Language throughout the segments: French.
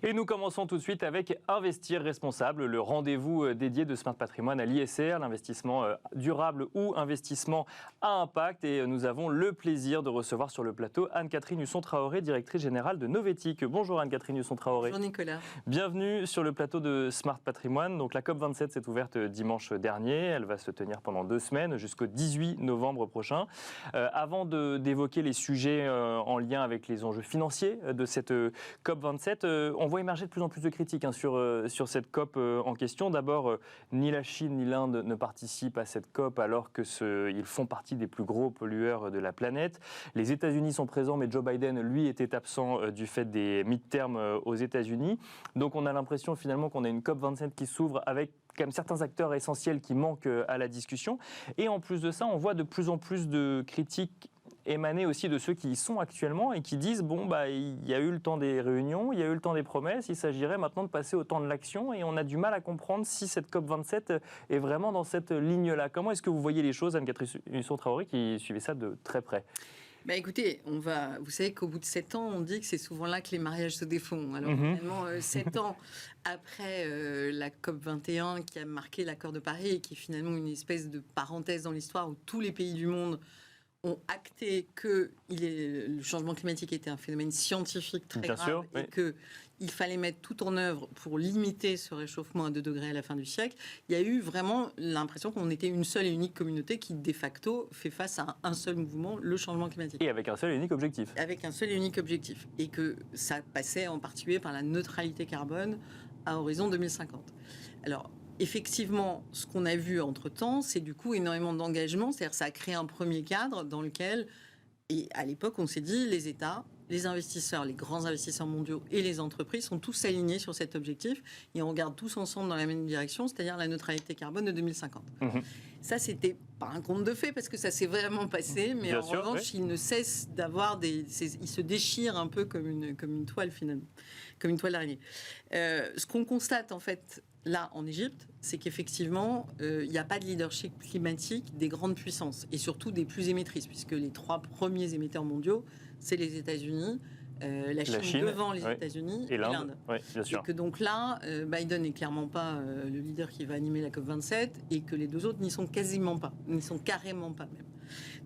Et nous commençons tout de suite avec Investir responsable, le rendez-vous dédié de Smart Patrimoine à l'ISR, l'investissement durable ou investissement à impact. Et nous avons le plaisir de recevoir sur le plateau Anne-Catherine Husson-Traoré, directrice générale de Novetic. Bonjour Anne-Catherine Husson-Traoré. Bonjour Nicolas. Bienvenue sur le plateau de Smart Patrimoine. Donc la COP27 s'est ouverte dimanche dernier. Elle va se tenir pendant 2 semaines jusqu'au 18 novembre prochain. Avant d'évoquer les sujets en lien avec les enjeux financiers de cette COP27, on voit émerger de plus en plus de critiques sur cette COP en question. D'abord, ni la Chine ni l'Inde ne participent à cette COP alors qu'ils font partie des plus gros pollueurs de la planète. Les États-Unis sont présents, mais Joe Biden, lui, était absent du fait des midterms aux États-Unis. Donc on a l'impression finalement qu'on a une COP27 qui s'ouvre avec quand même certains acteurs essentiels qui manquent à la discussion. Et en plus de ça, on voit de plus en plus de critiques émaner aussi de ceux qui y sont actuellement et qui disent il y a eu le temps des réunions, il y a eu le temps des promesses, il s'agirait maintenant de passer au temps de l'action et on a du mal à comprendre si cette COP27 est vraiment dans cette ligne-là. Comment est-ce que vous voyez les choses, Anne-Catherine Husson-Traoré, qui suivait ça de très près ? Écoutez, vous savez qu'au bout de 7 ans, on dit que c'est souvent là que les mariages se défont. Alors finalement, 7 ans après la COP21 qui a marqué l'accord de Paris et qui est finalement une espèce de parenthèse dans l'histoire où tous les pays du monde ont acté que le changement climatique était un phénomène scientifique très grave et qu'il fallait mettre tout en œuvre pour limiter ce réchauffement à 2 degrés à la fin du siècle. Il y a eu vraiment l'impression qu'on était une seule et unique communauté qui, de facto, fait face à un seul mouvement, le changement climatique. Et avec un seul et unique objectif. Avec un seul et unique objectif. Et que ça passait en particulier par la neutralité carbone à horizon 2050. Alors, effectivement, ce qu'on a vu entre-temps, c'est du coup énormément d'engagement. C'est-à-dire ça a créé un premier cadre dans lequel, et à l'époque, on s'est dit, les États, les investisseurs, les grands investisseurs mondiaux et les entreprises sont tous alignés sur cet objectif et on regarde tous ensemble dans la même direction, c'est-à-dire la neutralité carbone de 2050. Ça, c'était pas un conte de fées parce que ça s'est vraiment passé, mais revanche, il ne cesse d'avoir il se déchire un peu comme une toile finalement, comme une toile d'araignée. Ce qu'on constate en fait là en Égypte, c'est qu'effectivement, il n'y a pas de leadership climatique des grandes puissances et surtout des plus émettrices, puisque les 3 premiers émetteurs mondiaux, c'est les États-Unis, la Chine devant les États-Unis et l'Inde. Oui, bien sûr. Et que donc là, Biden n'est clairement pas le leader qui va animer la COP27 et que les 2 autres n'y sont quasiment pas, n'y sont carrément pas même.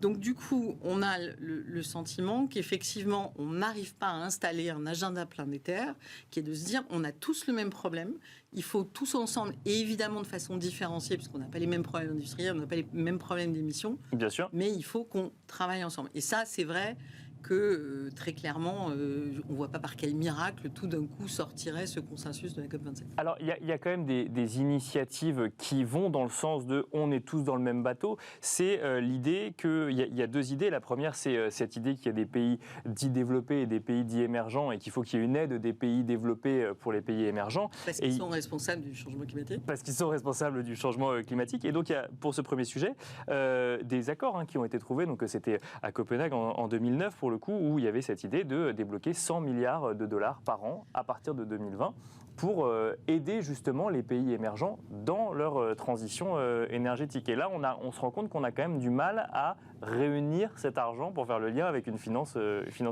Donc du coup, on a le sentiment qu'effectivement, on n'arrive pas à installer un agenda planétaire qui est de se dire on a tous le même problème, il faut tous ensemble, et évidemment de façon différenciée, puisqu'on n'a pas les mêmes problèmes industriels, on n'a pas les mêmes problèmes d'émissions, bien sûr. Mais il faut qu'on travaille ensemble. Et ça, c'est vrai que très clairement, on ne voit pas par quel miracle tout d'un coup sortirait ce consensus de la COP27. Alors, il y a quand même des initiatives qui vont dans le sens de « on est tous dans le même bateau ». C'est l'idée qu'il y a 2 idées. La première, c'est cette idée qu'il y a des pays dits développés et des pays dits émergents et qu'il faut qu'il y ait une aide des pays développés pour les pays émergents. Parce qu'ils sont responsables du changement climatique. Parce qu'ils sont responsables du changement climatique. Et donc, il y a, pour ce premier sujet, des accords qui ont été trouvés. Donc, c'était à Copenhague en 2009, pour le coup, où il y avait cette idée de débloquer 100 milliards de dollars par an à partir de 2020 pour aider justement les pays émergents dans leur transition énergétique. Et là, on se rend compte qu'on a quand même du mal à réunir cet argent pour faire le lien avec une finance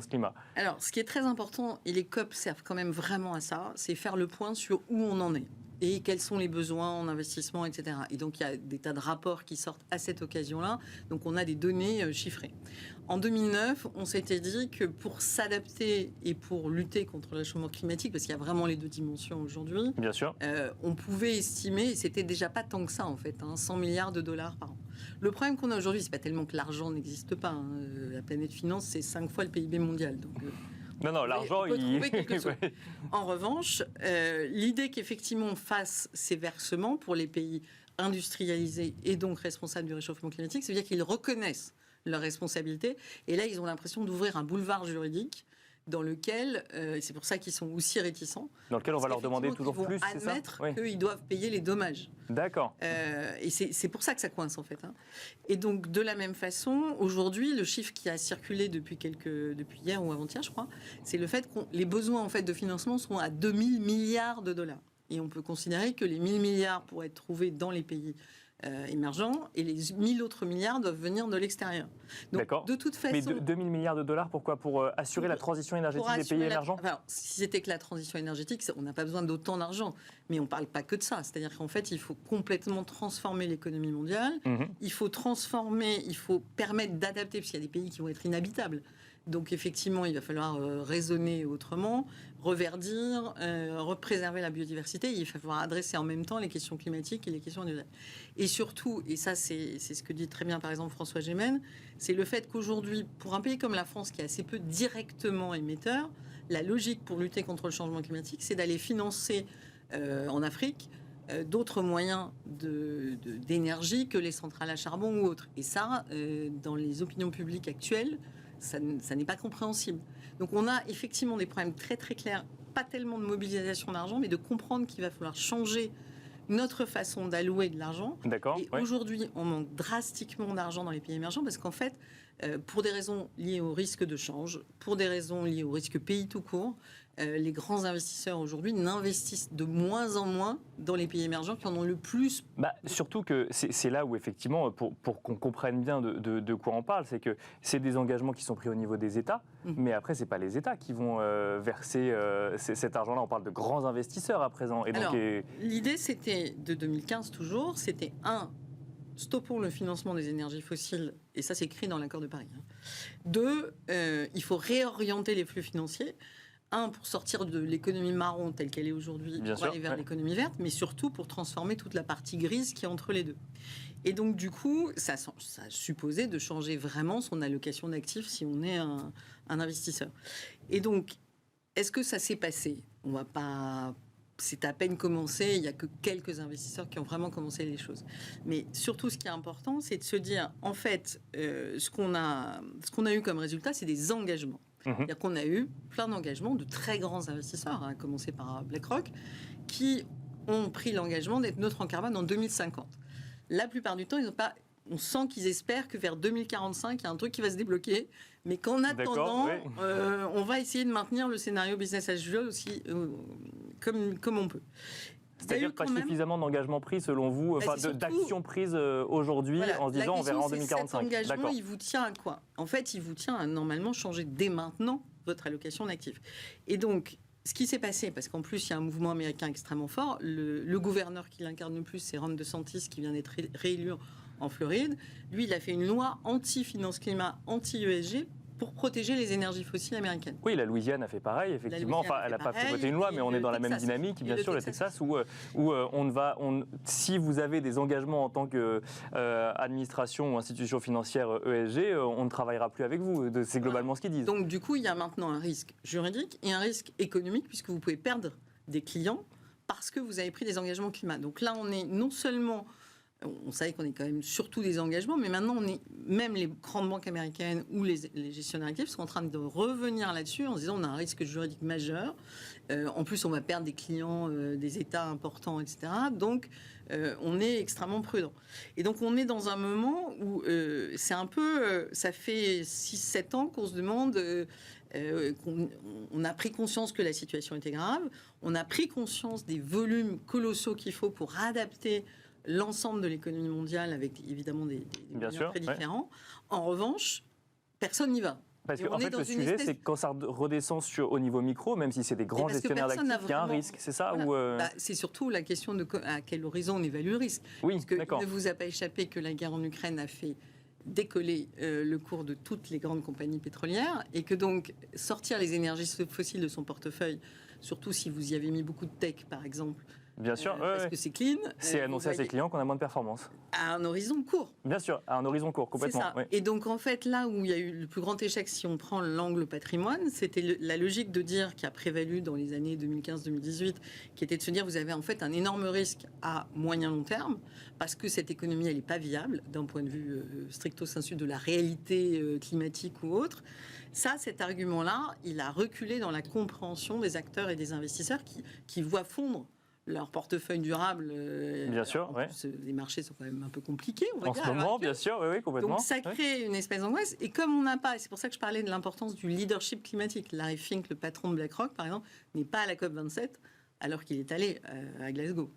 climat. Alors, ce qui est très important, et les COP servent quand même vraiment à ça, c'est faire le point sur où on en est. Et quels sont les besoins en investissement, etc. Et donc, il y a des tas de rapports qui sortent à cette occasion-là. Donc, on a des données chiffrées. En 2009, on s'était dit que pour s'adapter et pour lutter contre le réchauffement climatique, parce qu'il y a vraiment les 2 dimensions aujourd'hui, bien sûr, on pouvait estimer, et c'était déjà pas tant que ça en fait, 100 milliards de dollars par an. Le problème qu'on a aujourd'hui, c'est pas tellement que l'argent n'existe pas. La planète finance, c'est 5 fois le PIB mondial. Donc, non, l'argent, il faut trouver quelque chose. En revanche, l'idée qu'effectivement on fasse ces versements pour les pays industrialisés et donc responsables du réchauffement climatique, ça veut dire qu'ils reconnaissent leurs responsabilités. Et là, ils ont l'impression d'ouvrir un boulevard juridique dans lequel, c'est pour ça qu'ils sont aussi réticents. Dans lequel on va leur demander toujours plus, c'est ça ? Admettre qu'ils doivent payer les dommages. D'accord. Et c'est pour ça que ça coince, en fait. Et donc, de la même façon, aujourd'hui, le chiffre qui a circulé depuis hier ou avant-hier, je crois, c'est le fait que les besoins en fait, de financement sont à 2000 milliards de dollars. Et on peut considérer que les 1000 milliards pourraient être trouvés dans les pays émergents, et les 1000 autres milliards doivent venir de l'extérieur. Donc, D'accord. de toute façon... Mais 2000 milliards de dollars, pourquoi? Pour assurer la transition énergétique des pays émergents? Enfin, si c'était que la transition énergétique, on n'a pas besoin d'autant d'argent. Mais on ne parle pas que de ça. C'est-à-dire qu'en fait, il faut complètement transformer l'économie mondiale. Il faut transformer, il faut permettre d'adapter, parce qu'il y a des pays qui vont être inhabitables. Donc effectivement, il va falloir raisonner autrement, reverdir, représerver la biodiversité. Il va falloir adresser en même temps les questions climatiques et les questions individuelles. Et surtout, et ça c'est ce que dit très bien par exemple François Gémen, c'est le fait qu'aujourd'hui, pour un pays comme la France qui est assez peu directement émetteur, la logique pour lutter contre le changement climatique, c'est d'aller financer en Afrique d'autres moyens d'énergie que les centrales à charbon ou autres. Et ça, dans les opinions publiques actuelles, ça n'est pas compréhensible. Donc on a effectivement des problèmes très très clairs, pas tellement de mobilisation d'argent, mais de comprendre qu'il va falloir changer notre façon d'allouer de l'argent. D'accord. Et aujourd'hui, on manque drastiquement d'argent dans les pays émergents parce qu'en fait, pour des raisons liées au risque de change, pour des raisons liées au risque pays tout court, les grands investisseurs aujourd'hui n'investissent de moins en moins dans les pays émergents qui en ont le plus. Surtout que c'est là où effectivement, pour qu'on comprenne bien de quoi on parle, c'est que c'est des engagements qui sont pris au niveau des États, mais après c'est pas les États qui vont verser cet argent-là. On parle de grands investisseurs à présent. Et donc, l'idée c'était de 2015 toujours, c'était stoppons le financement des énergies fossiles, et ça c'est écrit dans l'accord de Paris. 2, il faut réorienter les flux financiers. 1, pour sortir de l'économie marron telle qu'elle est aujourd'hui, pour aller vers l'économie verte, mais surtout pour transformer toute la partie grise qui est entre les deux. Et donc, du coup, ça supposait de changer vraiment son allocation d'actifs si on est un investisseur. Et donc, est-ce que ça s'est passé? On va pas... C'est à peine commencé, il n'y a que quelques investisseurs qui ont vraiment commencé les choses. Mais surtout, ce qui est important, c'est de se dire, en fait, ce qu'on a eu comme résultat, c'est des engagements. C'est-à-dire qu'on a eu plein d'engagements de très grands investisseurs, à commencer par BlackRock, qui ont pris l'engagement d'être neutres en carbone en 2050. La plupart du temps, ils n'ont pas... On sent qu'ils espèrent que vers 2045, il y a un truc qui va se débloquer, mais qu'en attendant, on va essayer de maintenir le scénario business as usual aussi comme on peut. C'est-à-dire pas suffisamment d'engagements pris selon vous, d'actions prises aujourd'hui en se disant on verra en 2045. Cet engagement, il vous tient à quoi? En fait, il vous tient à normalement changer dès maintenant votre allocation d'actifs. Et donc, ce qui s'est passé, parce qu'en plus, il y a un mouvement américain extrêmement fort, le gouverneur qui l'incarne le plus, c'est Ron DeSantis, qui vient d'être réélu en Floride. Lui, il a fait une loi anti-finance climat, anti-ESG, pour protéger les énergies fossiles américaines. Oui, la Louisiane a fait pareil, effectivement. Enfin, elle n'a pas fait voter une loi, mais on est dans la même dynamique, bien sûr, le Texas, où si vous avez des engagements en tant qu'administration ou institution financière ESG, on ne travaillera plus avec vous. C'est globalement ce qu'ils disent. Donc, du coup, il y a maintenant un risque juridique et un risque économique, puisque vous pouvez perdre des clients parce que vous avez pris des engagements climat. Donc là, on est non seulement... On savait qu'on est quand même surtout des engagements, mais maintenant, même les grandes banques américaines ou les gestionnaires actifs sont en train de revenir là-dessus en se disant on a un risque juridique majeur. En plus, on va perdre des clients, des États importants, etc. Donc, on est extrêmement prudent. Et donc, on est dans un moment où c'est un peu... ça fait 6-7 ans qu'on se demande... on a pris conscience que la situation était grave. On a pris conscience des volumes colossaux qu'il faut pour adapter l'ensemble de l'économie mondiale avec évidemment des moyens très différents. En revanche, personne n'y va. Parce qu'en fait, le sujet, c'est que quand ça redescend au niveau micro, même si c'est des grands gestionnaires d'actifs, il y a un risque. C'est ça c'est surtout la question de à quel horizon on évalue le risque. Oui, parce qu'il ne vous a pas échappé que la guerre en Ukraine a fait décoller le cours de toutes les grandes compagnies pétrolières et que donc sortir les énergies fossiles de son portefeuille, surtout si vous y avez mis beaucoup de tech, par exemple, bien sûr, parce que c'est clean. C'est annoncer à ses clients qu'on a moins de performance. À un horizon court. Bien sûr, à un horizon court, complètement. C'est ça. Oui. Et donc, en fait, là où il y a eu le plus grand échec, si on prend l'angle patrimoine, c'était la logique de dire qui a prévalu dans les années 2015-2018, qui était de se dire vous avez en fait un énorme risque à moyen-long terme, parce que cette économie, elle n'est pas viable d'un point de vue stricto sensu de la réalité climatique ou autre. Ça, cet argument-là, il a reculé dans la compréhension des acteurs et des investisseurs qui voient fondre leur portefeuille durable. Bien sûr, oui. Les marchés sont quand même un peu compliqués. En ce moment, bien sûr, oui, complètement. Donc ça crée une espèce d'angoisse. Et comme on n'a pas, et c'est pour ça que je parlais de l'importance du leadership climatique. Larry Fink, le patron de BlackRock, par exemple, n'est pas à la COP27 alors qu'il est allé à Glasgow.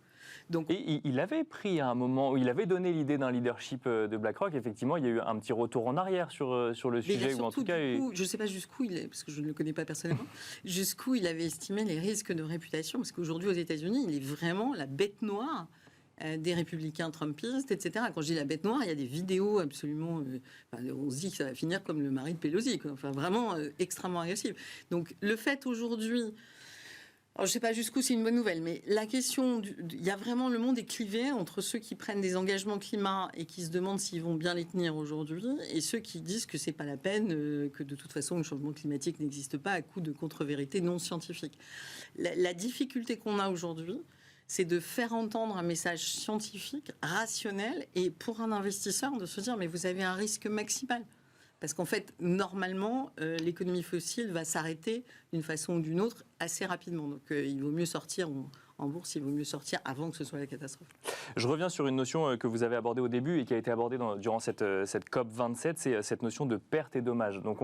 Donc, Et il avait pris à un moment, il avait donné l'idée d'un leadership de BlackRock. Effectivement, il y a eu un petit retour en arrière sur le mais il a sujet, ou en surtout, tout cas, du coup, je ne sais pas jusqu'où il est, parce que je ne le connais pas personnellement, jusqu'où il avait estimé les risques de réputation, parce qu'aujourd'hui aux États-Unis, il est vraiment la bête noire des républicains trumpistes, etc. Quand je dis la bête noire, il y a des vidéos absolument... on se dit que ça va finir comme le mari de Pelosi, quoi. Enfin, vraiment extrêmement agressif. Donc le fait aujourd'hui... Alors, je ne sais pas jusqu'où c'est une bonne nouvelle, mais la question, il y a vraiment, le monde est clivé entre ceux qui prennent des engagements climat et qui se demandent s'ils vont bien les tenir aujourd'hui, et ceux qui disent que c'est pas la peine, que de toute façon le changement climatique n'existe pas à coup de contre-vérités non scientifiques. La difficulté qu'on a aujourd'hui, c'est de faire entendre un message scientifique, rationnel, et pour un investisseur de se dire mais vous avez un risque maximal. Parce qu'en fait, normalement, l'économie fossile va s'arrêter d'une façon ou d'une autre assez rapidement. Donc il vaut mieux sortir en bourse, il vaut mieux sortir avant que ce soit la catastrophe. Je reviens sur une notion que vous avez abordée au début et qui a été abordée durant cette COP 27, c'est cette notion de perte et dommage. Donc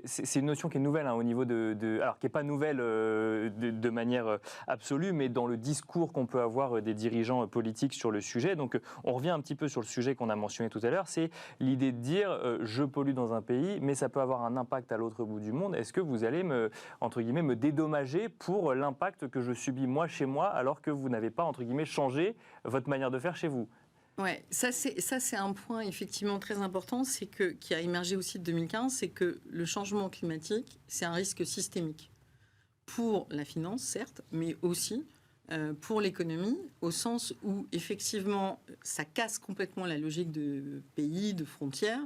c'est une notion qui est nouvelle au niveau alors qui n'est pas nouvelle de manière absolue, mais dans le discours qu'on peut avoir des dirigeants politiques sur le sujet. Donc on revient un petit peu sur le sujet qu'on a mentionné tout à l'heure, c'est l'idée de dire je pollue dans un pays, mais ça peut avoir un impact à l'autre bout du monde. Est-ce que vous allez entre guillemets, me dédommager pour l'impact que je subis moi chez moi, alors que vous n'avez pas, entre guillemets, changé votre manière de faire chez vous? Ouais, ça c'est un point effectivement très important, c'est qui a émergé aussi de 2015, c'est que le changement climatique, c'est un risque systémique pour la finance, certes, mais aussi pour l'économie, au sens où effectivement ça casse complètement la logique de pays, de frontières,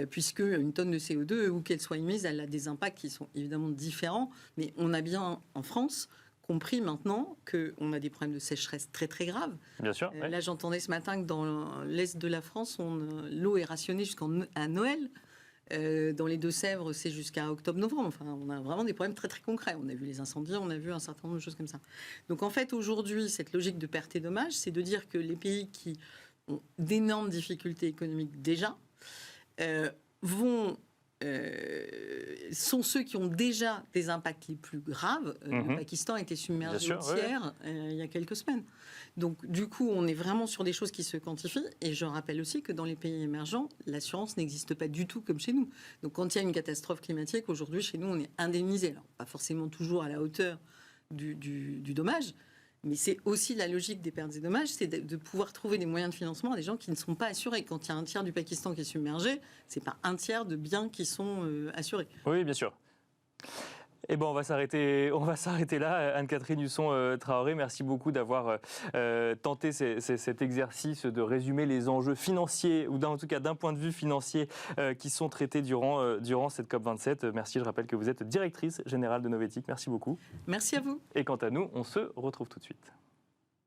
puisque une tonne de CO2, où qu'elle soit émise, elle a des impacts qui sont évidemment différents, mais on a bien en France compris maintenant qu'on a des problèmes de sécheresse très très graves. Bien sûr. Ouais. Là, j'entendais ce matin que dans l'est de la France, l'eau est rationnée jusqu'à Noël. Dans les Deux-Sèvres, c'est jusqu'à octobre-novembre. Enfin, on a vraiment des problèmes très très concrets. On a vu les incendies, on a vu un certain nombre de choses comme ça. Donc en fait, aujourd'hui, cette logique de perte et dommage, c'est de dire que les pays qui ont d'énormes difficultés économiques déjà sont ceux qui ont déjà des impacts les plus graves. Le Pakistan a été submergé au tiers il y a quelques semaines. Donc, du coup, on est vraiment sur des choses qui se quantifient. Et je rappelle aussi que dans les pays émergents, l'assurance n'existe pas du tout comme chez nous. Donc, quand il y a une catastrophe climatique, aujourd'hui, chez nous, on est indemnisé. Alors, pas forcément toujours à la hauteur du dommage, mais c'est aussi la logique des pertes et dommages, c'est de pouvoir trouver des moyens de financement à des gens qui ne sont pas assurés. Quand il y a un tiers du Pakistan qui est submergé, c'est pas un tiers de biens qui sont assurés. Oui, bien sûr. Eh ben, on va s'arrêter là. Anne-Catherine Husson-Traoré, merci beaucoup d'avoir tenté cet exercice de résumer les enjeux financiers, ou en tout cas d'un point de vue financier, qui sont traités durant cette COP27. Merci, je rappelle que vous êtes directrice générale de Novetic. Merci beaucoup. Merci à vous. Et quant à nous, on se retrouve tout de suite.